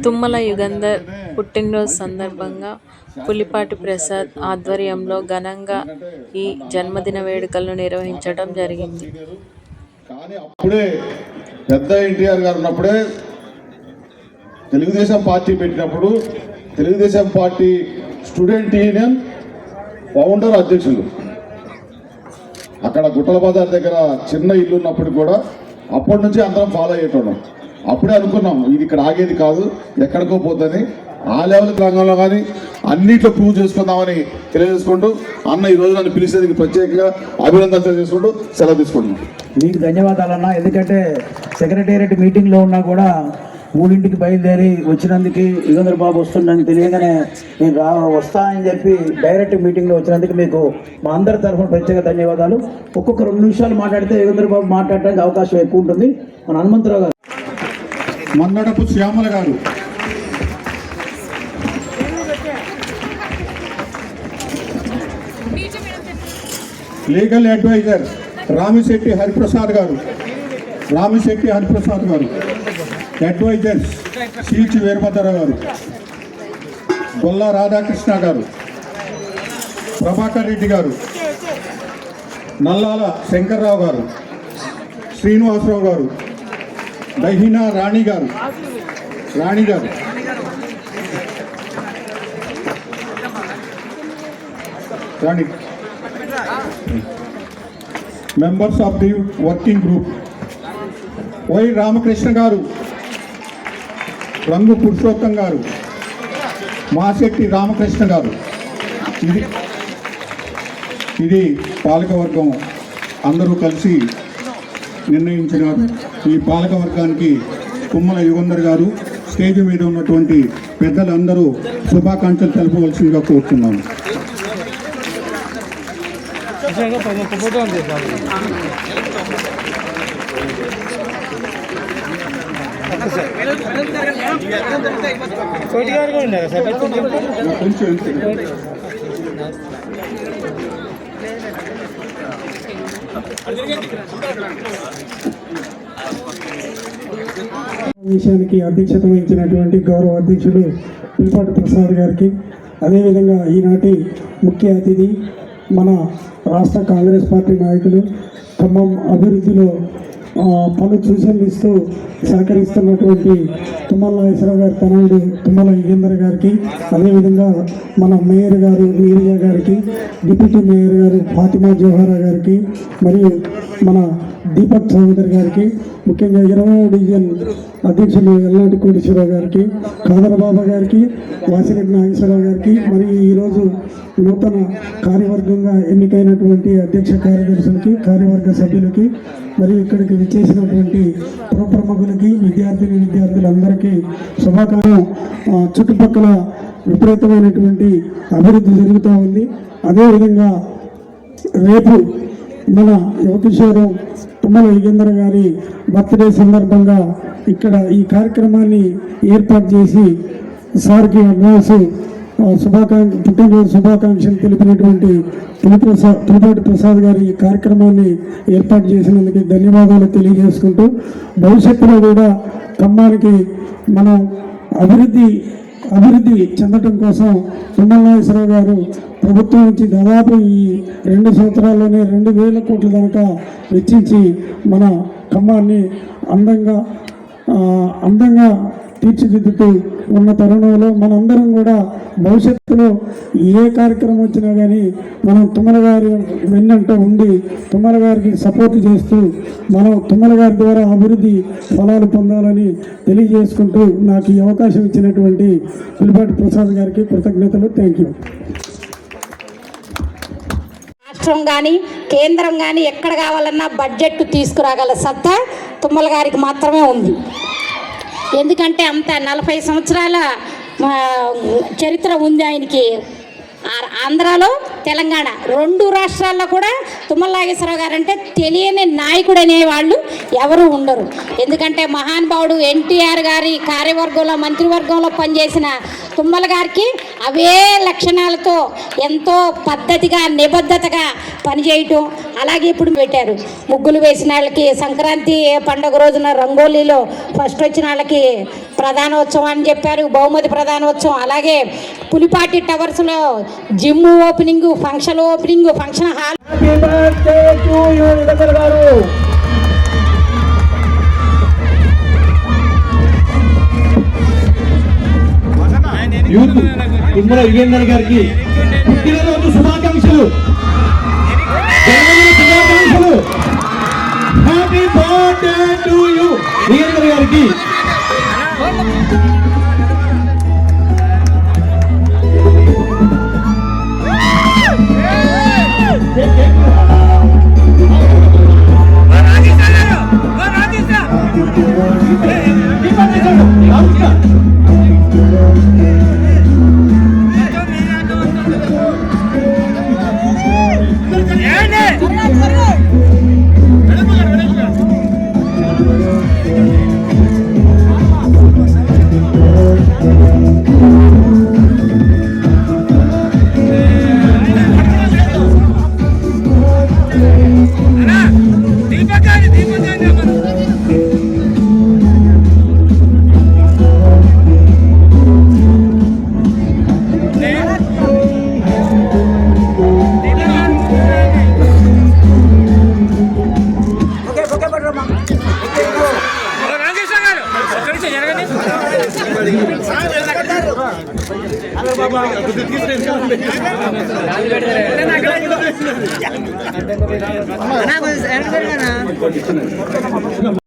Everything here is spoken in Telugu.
తుమ్మల యుగంధర్ పుట్టినరోజు సందర్భంగా పులిపాటి ప్రసాద్ ఆధ్వర్యంలో ఘనంగా ఈ జన్మదిన వేడుకలను నిర్వహించడం జరిగింది. కానీ అప్పుడే పెద్ద ఎన్టీఆర్ గారు ఉన్నప్పుడే తెలుగుదేశం పార్టీ పెట్టినప్పుడు Telugu Desam party student union founder అధ్యక్షులు అక్కడ గుట్టల బజార్ దగ్గర చిన్న ఇల్లు ఉన్నప్పుడు కూడా అప్పటి నుంచి అందరం ఫాలో అయ్యేటోళ్ళం. అప్పుడే అనుకున్నాం ఇది ఇక్కడ ఆగేది కాదు, ఎక్కడికో పోతుంది, ఆ లెవెల్ రంగంలో కానీ అన్నిట్లో ప్రూవ్ చేసుకుందామని తెలియజేసుకుంటూ అన్న ఈ రోజు నన్ను పిలిచేందుకు ప్రత్యేకంగా అభినందనలు తెలియజేసుకుంటూ సెలవు తీసుకుంటున్నాం. మీకు ధన్యవాదాలన్నా. ఎందుకంటే సెక్రటేరియట్ మీటింగ్లో ఉన్నా కూడా 3ంటికి బయలుదేరి వచ్చినందుకు యుగంధర్ బాబు వస్తుందని తెలియగానే నేను వస్తా అని చెప్పి డైరెక్ట్ మీటింగ్లో వచ్చినందుకు మీకు మా అందరి తరఫున ప్రత్యేక ధన్యవాదాలు. ఒక్కొక్క 2 నిమిషాలు మాట్లాడితే యుగంధర్ బాబు మాట్లాడడానికి అవకాశం ఎక్కువ ఉంటుంది. మన హనుమంతరావు గారు, మన్నడపు శ్యామల గారు, లీగల్ అడ్వైజర్ రామిశెట్టి హరిప్రసాద్ గారు, అడ్వైజర్స్ సిచి వీరభద్రరావు గారు, గొల్లా రాధాకృష్ణ గారు, ప్రభాకర్ రెడ్డి గారు, నల్లాల శంకర్రావు గారు, శ్రీనివాసరావు గారు, దహినా రాణి గారు, members of the working group why Ramakrishna గారు, రంగు పురుషోత్తం గారు, మాశెట్టి రామకృష్ణ గారు. ఇది పాలకవర్గం అందరూ కలిసి నిర్ణయించినారు. ఈ పాలకవర్గానికి తుమ్మల యుగంధర్ గారు, స్టేజ్ మీద ఉన్నటువంటి పెద్దలందరూ శుభాకాంక్షలు తెలుపవలసిందిగా కోరుతున్నాను. విషయానికి అధ్యక్షత వహించినటువంటి గౌరవ అధ్యక్షుడు పులిపాటి ప్రసాద్ గారికి, అదేవిధంగా ఈనాటి ముఖ్య అతిథి మన రాష్ట్ర కాంగ్రెస్ పార్టీ నాయకులు, ఖమ్మం అభివృద్ధిలో పలు సూచనలు ఇస్తూ సహకరిస్తున్నటువంటి తుమ్మల నాగేశ్వరరావు గారి తనయుడు తుమ్మల యుగంధర్ గారికి, అదేవిధంగా మన మేయర్ గారు నీరజ గారికి, డిప్యూటీ మేయర్ గారు ఫాతిమా జోహరా గారికి, మరియు మన దీపక్ చౌదరి గారికి, ముఖ్యంగా 20వ డివిజన్ అధ్యక్షులు ఎల్లాంటి కోటేశ్వరరావు గారికి, కాదరబాబా గారికి, వాసిరెడ్డి నాగేశ్వరరావు గారికి, మరియు ఈరోజు నూతన కార్యవర్గంగా ఎన్నికైనటువంటి అధ్యక్ష కార్యదర్శులకి, కార్యవర్గ సభ్యులకి, మరియు ఇక్కడికి విచ్చేసినటువంటి ప్రముఖులకి, విద్యార్థులందరికీ శుభాకాంక్షలు. చుట్టుపక్కల విపరీతమైనటువంటి అభివృద్ధి జరుగుతూ ఉంది. అదేవిధంగా రేపు మన యువకిషోరం తుమ్మల యుగంధర్ గారి బర్త్డే సందర్భంగా ఇక్కడ ఈ కార్యక్రమాన్ని ఏర్పాటు చేసి సార్కి అడ్వాన్స్ పుట్టినరోజు శుభాకాంక్షలు తెలిపినటువంటి పులిపాటి ప్రసాద్ గారి ఈ కార్యక్రమాన్ని ఏర్పాటు చేసినందుకు ధన్యవాదాలు తెలియజేసుకుంటూ, భవిష్యత్తులో కూడా ఖమ్మానికి మనం అభివృద్ధి చెందటం కోసం తుమ్మల నాగేశ్వరరావు గారు ప్రభుత్వం నుంచి దాదాపు ఈ 2 సంవత్సరాల్లోనే 2,000 కోట్ల దాకా వెచ్చించి మన ఖమ్మాన్ని అందంగా తీర్చిదిద్దుతూ ఉన్న తరుణంలో మనందరం కూడా భవిష్యత్తులో ఏ కార్యక్రమం వచ్చినా కానీ మనం తుమ్మల గారి వెన్నంట ఉండి తుమ్మల గారికి సపోర్ట్ చేస్తూ మనం తుమ్మల గారి ద్వారా అభివృద్ధి ఫలాలు పొందాలని తెలియజేసుకుంటూ నాకు ఈ అవకాశం ఇచ్చినటువంటి పులిపాటి ప్రసాద్ గారికి కృతజ్ఞతలు. Thank you. రాష్ట్రం కానీ కేంద్రం కానీ ఎక్కడ కావాలన్నా బడ్జెట్ తీసుకురాగల సత్తా తుమ్మల గారికి మాత్రమే ఉంది. ఎందుకంటే అంత 40 సంవత్సరాల చరిత్ర ఉంది ఆయనకి. ఆంధ్రాలో తెలంగాణ 2 రాష్ట్రాల్లో కూడా తుమ్మల నాగేశ్వరరావు గారు అంటే తెలియని నాయకుడు అనేవాళ్ళు ఎవరు ఉండరు. ఎందుకంటే మహానుభావుడు ఎన్టీఆర్ గారి కార్యవర్గంలో మంత్రివర్గంలో పనిచేసిన తుమ్మల గారికి అవే లక్షణాలతో ఎంతో పద్ధతిగా నిబద్ధతగా పనిచేయటం. అలాగే ఇప్పుడు పెట్టారు ముగ్గులు వేసిన వాళ్ళకి సంక్రాంతి పండుగ రోజున రంగోలీలో ఫస్ట్ వచ్చిన వాళ్ళకి ప్రధానోత్సవం అని చెప్పారు, బహుమతి ప్రధానోత్సవం. అలాగే పులిపాటి టవర్స్లో gym opening, function opening, function hall. Youth Tummala Yugender గారికి పుట్టినరోజు శుభాకాంక్షలు, శుభాకాంక్షలు. Happy birthday to you Yugender గారికి.